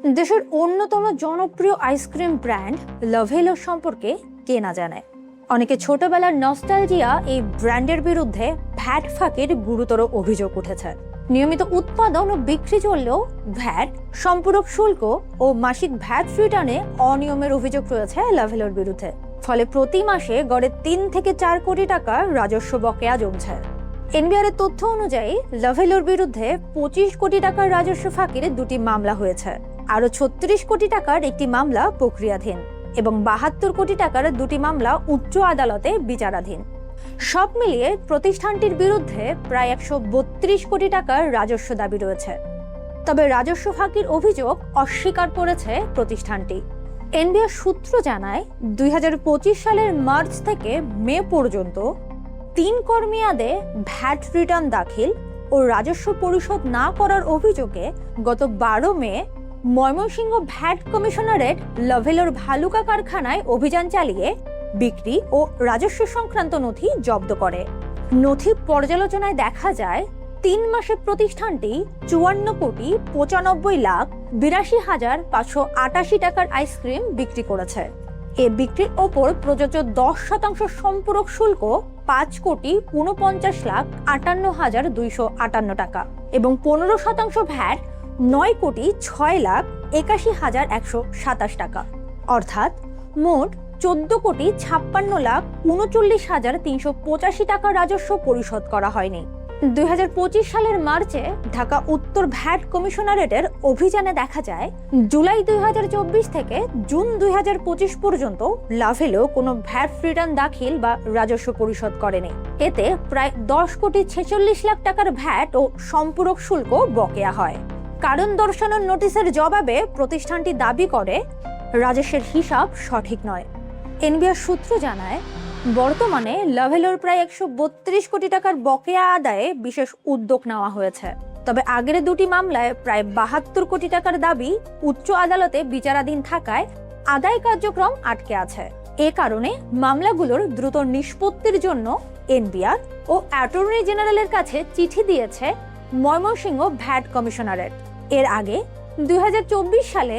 দেশের অন্যতম জনপ্রিয় আইসক্রিম ব্র্যান্ড লাভেলো সম্পর্কে কে না জানে। অনেকে ছোটবেলার নস্টালজিয়া এই ব্র্যান্ডের বিরুদ্ধে ভ্যাট ফাঁকির গুরুতর অভিযোগ উঠেছে। নিয়মিত উৎপাদন ও বিক্রি চললেও ভ্যাট, সম্পূরক শুল্ক ও মাসিক ভ্যাট রিটার্নে অনিয়মের অভিযোগ রয়েছে লাভেলোর বিরুদ্ধে। ফলে প্রতি মাসে গড়ে ৩ থেকে ৪ কোটি টাকার রাজস্ব বকেয়া জমছে। এনবিআরের তথ্য অনুযায়ী লাভেলোর বিরুদ্ধে ২৫ কোটি টাকার রাজস্ব ফাঁকির ২টি মামলা হয়েছে। আরও ৩৬ কোটি টাকার একটি মামলা প্রক্রিয়াধীন এবং ৭২ কোটি টাকার ২টি মামলা উচ্চ আদালতে বিচারাধীন। সব মিলিয়ে প্রতিষ্ঠানটির বিরুদ্ধে প্রায় ১৩২ কোটি টাকার রাজস্ব দাবি রয়েছে। তবে রাজস্ব ফাঁকির অভিযোগ অস্বীকার করেছে প্রতিষ্ঠানটি। এনবিআর সূত্র জানায়, ২০২৫ সালের মার্চ থেকে মে পর্যন্ত ৩ কর মেয়াদে ভ্যাট রিটার্ন দাখিল ও রাজস্ব পরিশোধ না করার অভিযোগে গত ১২ মে ময়মনসিংহ ভ্যাট কমিশনারেট লাভেলোর ভালুকা কারখানায় অভিযান চালিয়ে বিক্রি ও রাজস্ব সংক্রান্ত নথি জব্দ করে। নথি পর্যালোচনায় দেখা যায়, ৩ মাসে প্রতিষ্ঠানটি ৫৪,৯৪,৮২,৫৮৮ টাকার আইসক্রিম বিক্রি করেছে। এ বিক্রির ওপর প্রযোজ্য ১০% সম্পূরক শুল্ক ৫,৪৫,৫৮,২৫৮ টাকা এবং ১৫% ভ্যাট ৯,৬,৮১,১২৭ টাকা, অর্থাৎ মোট ১৪,৫৬,৩৯,৩৮৫ টাকা রাজস্ব পরিশোধ করা হয়নি। ২০২৫ সালের মার্চে ঢাকা উত্তর ভ্যাট কমিশনারেটের অভিযানে দেখা যায়, জুলাই ২০২৪ থেকে জুন ২০২৫ পর্যন্ত লাভেলো কোনো ভ্যাট রিটার্ন দাখিল বা রাজস্ব পরিশোধ করেনি। এতে প্রায় ১০,৪৬,০০,০০০ টাকার ভ্যাট ও সম্পূরক শুল্ক বকেয়া হয়। কারণ দর্শানোর নোটিশের জবাবে প্রতিষ্ঠানটি দাবি করে রাজস্বের হিসাব সঠিক নয়। এনবিআর সূত্র জানায়, বর্তমানে লাভেলোর প্রায় ১৩২ কোটি টাকার বকেয়া আদায়ে বিশেষ উদ্যোগ নেওয়া হয়েছে। তবে আগের ২টি মামলায় প্রায় ৭২ কোটি টাকার দাবি উচ্চ আদালতে বিচারাধীন থাকায় আদায় কার্যক্রম আটকে আছে। এ কারণে মামলাগুলোর দ্রুত নিষ্পত্তির জন্য এনবিআর ও অ্যাটর্নি জেনারেলের কাছে চিঠি দিয়েছে ময়মনসিংহ ভ্যাট কমিশনারেট। এর আগে ২০২৪ সালে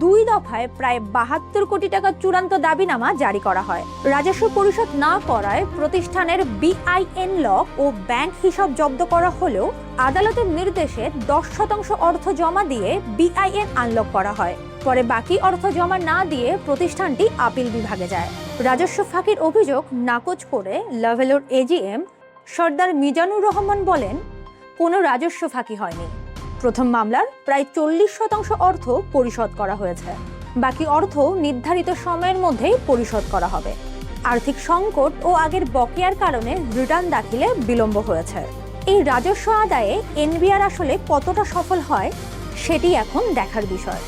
২ দফায় প্রায় ৭২ কোটি টাকার চূড়ান্ত দাবিনামা জারি করা হয়। রাজস্ব পরিশোধ না করায় প্রতিষ্ঠানের বিআইএন লক ও ব্যাংক হিসাব জব্দ করা হলেও আদালতের নির্দেশে ১০% অর্থ জমা দিয়ে বিআইএন আনলক করা হয়। পরে বাকি অর্থ জমা না দিয়ে প্রতিষ্ঠানটি আপিল বিভাগে যায়। রাজস্ব ফাঁকির অভিযোগ নাকচ করে লাভেলোর এজিএম সর্দার মিজানুর রহমান বলেন, কোনো রাজস্ব ফাঁকি হয়নি। প্রথম মামলার প্রায় ৪০% অর্থ পরিশোধ করা হয়েছে। বাকি অর্থ নির্ধারিত সময়ের মধ্যেই পরিশোধ করা হবে। আর্থিক সংকট ও আগের বকেয়ার কারণে রিটার্ন দাখিলে বিলম্ব হয়েছে। এই রাজস্ব আদায়ে এনবিআর আসলে কতটা সফল হয় সেটি এখন দেখার বিষয়।